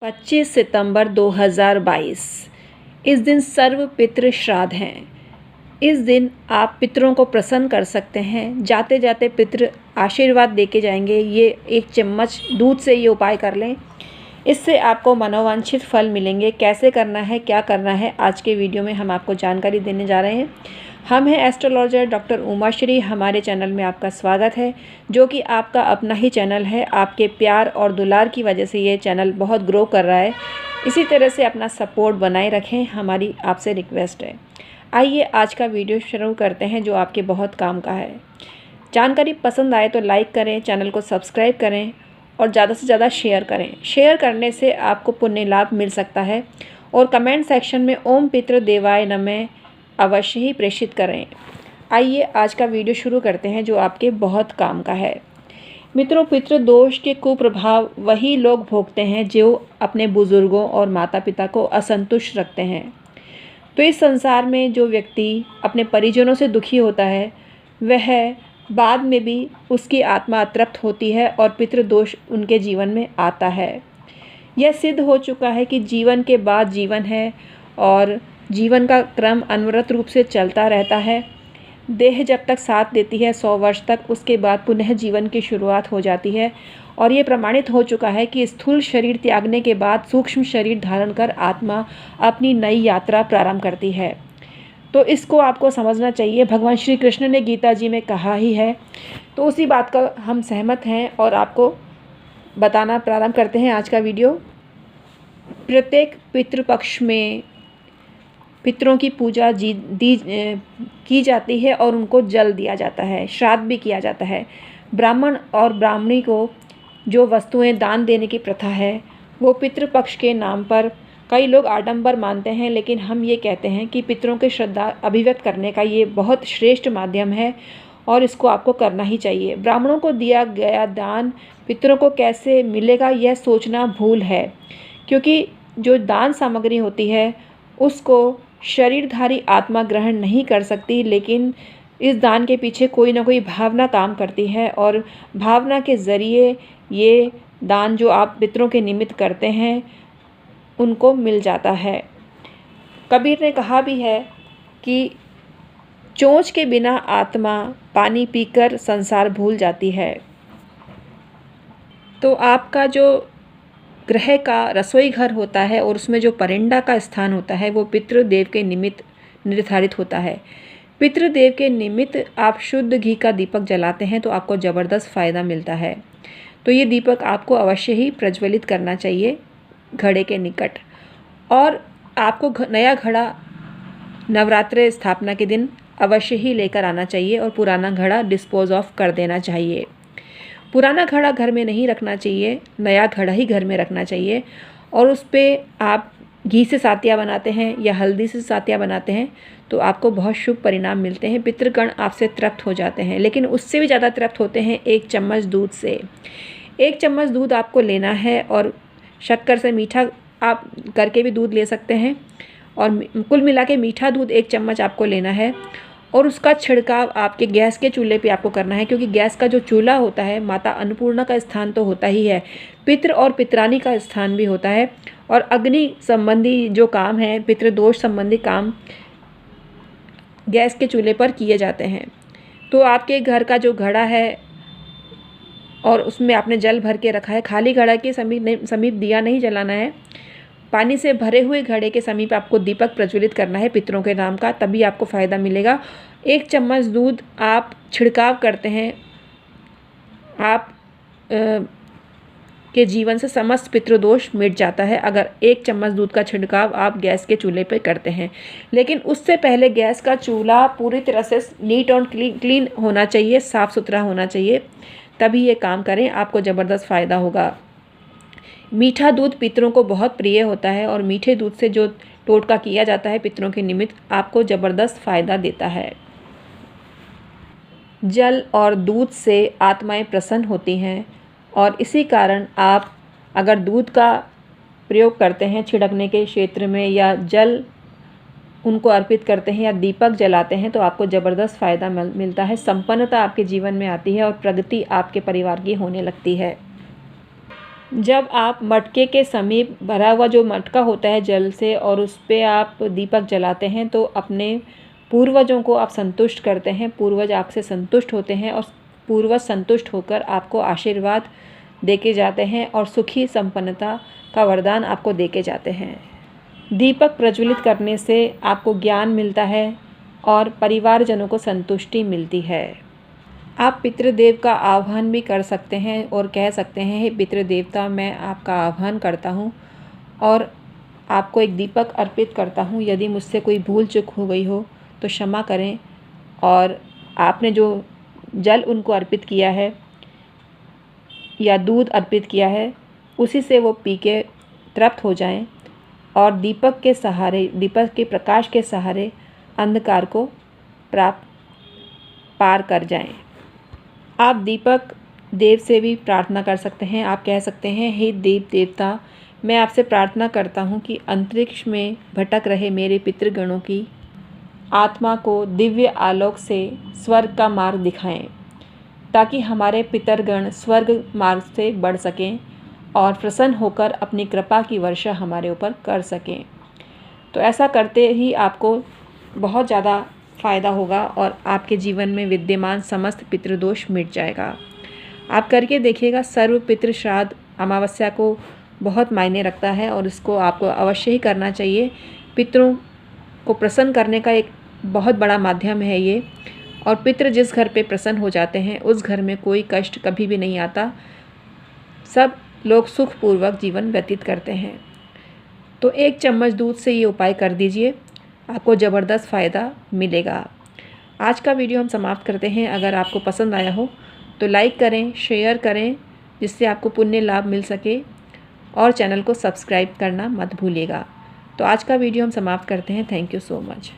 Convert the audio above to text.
25 सितंबर 2022। इस दिन सर्व पितृ श्राद्ध हैं। इस दिन आप पितरों को प्रसन्न कर सकते हैं। जाते जाते पितृ आशीर्वाद देके जाएंगे। ये 1 चम्मच दूध से ये उपाय कर लें, इससे आपको मनोवांछित फल मिलेंगे। कैसे करना है, क्या करना है, आज के वीडियो में हम आपको जानकारी देने जा रहे हैं। हम हैं एस्ट्रोलॉजर डॉक्टर उमाश्री। हमारे चैनल में आपका स्वागत है, जो कि आपका अपना ही चैनल है। आपके प्यार और दुलार की वजह से ये चैनल बहुत ग्रो कर रहा है। इसी तरह से अपना सपोर्ट बनाए रखें, हमारी आपसे रिक्वेस्ट है। आइए आज का वीडियो शुरू करते हैं, जो आपके बहुत काम का है। जानकारी पसंद आए तो लाइक करें, चैनल को सब्सक्राइब करें और ज़्यादा से ज़्यादा शेयर करें। शेयर करने से आपको पुण्य लाभ मिल सकता है। और कमेंट सेक्शन में ओम पितृ देवाय नमः अवश्य ही प्रेषित करें। आइए आज का वीडियो शुरू करते हैं, जो आपके बहुत काम का है। मित्रों, पितृ दोष के कुप्रभाव वही लोग भोगते हैं जो अपने बुजुर्गों और माता पिता को असंतुष्ट रखते हैं। तो इस संसार में जो व्यक्ति अपने परिजनों से दुखी होता है, वह बाद में भी उसकी आत्मा अतृप्त होती है और पितृदोष उनके जीवन में आता है। यह सिद्ध हो चुका है कि जीवन के बाद जीवन है और जीवन का क्रम अनवरत रूप से चलता रहता है। देह जब तक साथ देती है 100 वर्ष तक, उसके बाद पुनः जीवन की शुरुआत हो जाती है। और ये प्रमाणित हो चुका है कि स्थूल शरीर त्यागने के बाद सूक्ष्म शरीर धारण कर आत्मा अपनी नई यात्रा प्रारंभ करती है। तो इसको आपको समझना चाहिए। भगवान श्री कृष्ण ने गीता जी में कहा ही है, तो उसी बात का हम सहमत हैं और आपको बताना प्रारंभ करते हैं आज का वीडियो। प्रत्येक पितृपक्ष में पितरों की पूजा की जाती है और उनको जल दिया जाता है, श्राद्ध भी किया जाता है। ब्राह्मण और ब्राह्मणी को जो वस्तुएं दान देने की प्रथा है, वो पितृपक्ष के नाम पर कई लोग आडंबर मानते हैं, लेकिन हम ये कहते हैं कि पितरों की श्रद्धा अभिव्यक्त करने का ये बहुत श्रेष्ठ माध्यम है और इसको आपको करना ही चाहिए। ब्राह्मणों को दिया गया दान पितरों को कैसे मिलेगा, यह सोचना भूल है, क्योंकि जो दान सामग्री होती है उसको शरीरधारी आत्मा ग्रहण नहीं कर सकती, लेकिन इस दान के पीछे कोई ना कोई भावना काम करती है और भावना के ज़रिए ये दान जो आप पितरों के निमित्त करते हैं उनको मिल जाता है। कबीर ने कहा भी है कि चोंच के बिना आत्मा पानी पीकर संसार भूल जाती है। तो आपका जो ग्रह का रसोई घर होता है और उसमें जो परिंदा का स्थान होता है, वो पितृदेव के निमित्त निर्धारित होता है। पितृदेव के निमित्त आप शुद्ध घी का दीपक जलाते हैं तो आपको ज़बरदस्त फ़ायदा मिलता है। तो ये दीपक आपको अवश्य ही प्रज्वलित करना चाहिए घड़े के निकट। और आपको नया घड़ा नवरात्रि स्थापना के दिन अवश्य ही लेकर आना चाहिए और पुराना घड़ा डिस्पोज ऑफ कर देना चाहिए। पुराना घड़ा घर में नहीं रखना चाहिए, नया घड़ा ही घर में रखना चाहिए। और उस पर आप घी से सातिया बनाते हैं या हल्दी से सातिया बनाते हैं तो आपको बहुत शुभ परिणाम मिलते हैं। पितृगण आपसे तृप्त हो जाते हैं, लेकिन उससे भी ज़्यादा तृप्त होते हैं 1 चम्मच दूध से। 1 चम्मच दूध आपको लेना है और शक्कर से मीठा आप करके भी दूध ले सकते हैं। और कुल मिला के मीठा दूध 1 चम्मच आपको लेना है और उसका छिड़काव आपके गैस के चूल्हे पे आपको करना है, क्योंकि गैस का जो चूल्हा होता है, माता अन्नपूर्णा का स्थान तो होता ही है, पितृ और पितरानी का स्थान भी होता है। और अग्नि संबंधी जो काम है, पितृदोष संबंधी काम गैस के चूल्हे पर किए जाते हैं। तो आपके घर का जो घड़ा है और उसमें आपने जल भर के रखा है, खाली घड़ा के समीप दिया नहीं जलाना है। पानी से भरे हुए घड़े के समीप आपको दीपक प्रज्वलित करना है पितरों के नाम का, तभी आपको फ़ायदा मिलेगा। 1 चम्मच दूध आप छिड़काव करते हैं, आप के जीवन से समस्त पितृदोष मिट जाता है अगर 1 चम्मच दूध का छिड़काव आप गैस के चूल्हे पर करते हैं। लेकिन उससे पहले गैस का चूल्हा पूरी तरह से नीट और क्लीन होना चाहिए, साफ़ सुथरा होना चाहिए, तभी ये काम करें, आपको ज़बरदस्त फ़ायदा होगा। मीठा दूध पितरों को बहुत प्रिय होता है और मीठे दूध से जो टोटका किया जाता है पितरों के निमित्त, आपको ज़बरदस्त फ़ायदा देता है। जल और दूध से आत्माएं प्रसन्न होती हैं और इसी कारण आप अगर दूध का प्रयोग करते हैं छिड़कने के क्षेत्र में, या जल उनको अर्पित करते हैं या दीपक जलाते हैं, तो आपको ज़बरदस्त फ़ायदा मिलता है। संपन्नता आपके जीवन में आती है और प्रगति आपके परिवार की होने लगती है। जब आप मटके के समीप भरा हुआ जो मटका होता है जल से और उस पे आप दीपक जलाते हैं तो अपने पूर्वजों को आप संतुष्ट करते हैं, पूर्वज आपसे संतुष्ट होते हैं और पूर्वज संतुष्ट होकर आपको आशीर्वाद देके जाते हैं और सुखी संपन्नता का वरदान आपको देके जाते हैं। दीपक प्रज्वलित करने से आपको ज्ञान मिलता है और परिवारजनों को संतुष्टि मिलती है। आप पितृदेव का आह्वान भी कर सकते हैं और कह सकते हैं, हे पितृदेवता, मैं आपका आह्वान करता हूँ और आपको एक दीपक अर्पित करता हूँ। यदि मुझसे कोई भूल चूक हो गई हो तो क्षमा करें और आपने जो जल उनको अर्पित किया है या दूध अर्पित किया है उसी से वो पी के तृप्त हो जाएं और दीपक के सहारे, दीपक के प्रकाश के सहारे अंधकार को पार कर जाएं। आप दीपक देव से भी प्रार्थना कर सकते हैं। आप कह सकते हैं, हे देव देवता, मैं आपसे प्रार्थना करता हूँ कि अंतरिक्ष में भटक रहे मेरे पितृगणों की आत्मा को दिव्य आलोक से स्वर्ग का मार्ग दिखाएं, ताकि हमारे पितरगण स्वर्ग मार्ग से बढ़ सकें और प्रसन्न होकर अपनी कृपा की वर्षा हमारे ऊपर कर सकें। तो ऐसा करते ही आपको बहुत ज़्यादा फ़ायदा होगा और आपके जीवन में विद्यमान समस्त पितृदोष मिट जाएगा। आप करके देखिएगा। सर्व पितृ श्राद्ध अमावस्या को बहुत मायने रखता है और इसको आपको अवश्य ही करना चाहिए। पितरों को प्रसन्न करने का एक बहुत बड़ा माध्यम है ये, और पितृ जिस घर पे प्रसन्न हो जाते हैं उस घर में कोई कष्ट कभी भी नहीं आता। सब लोग सुखपूर्वक जीवन व्यतीत करते हैं। तो 1 चम्मच दूध से ये उपाय कर दीजिए, आपको ज़बरदस्त फ़ायदा मिलेगा। आज का वीडियो हम समाप्त करते हैं। अगर आपको पसंद आया हो तो लाइक करें, शेयर करें, जिससे आपको पुण्य लाभ मिल सके, और चैनल को सब्सक्राइब करना मत भूलिएगा। तो आज का वीडियो हम समाप्त करते हैं। Thank you so much.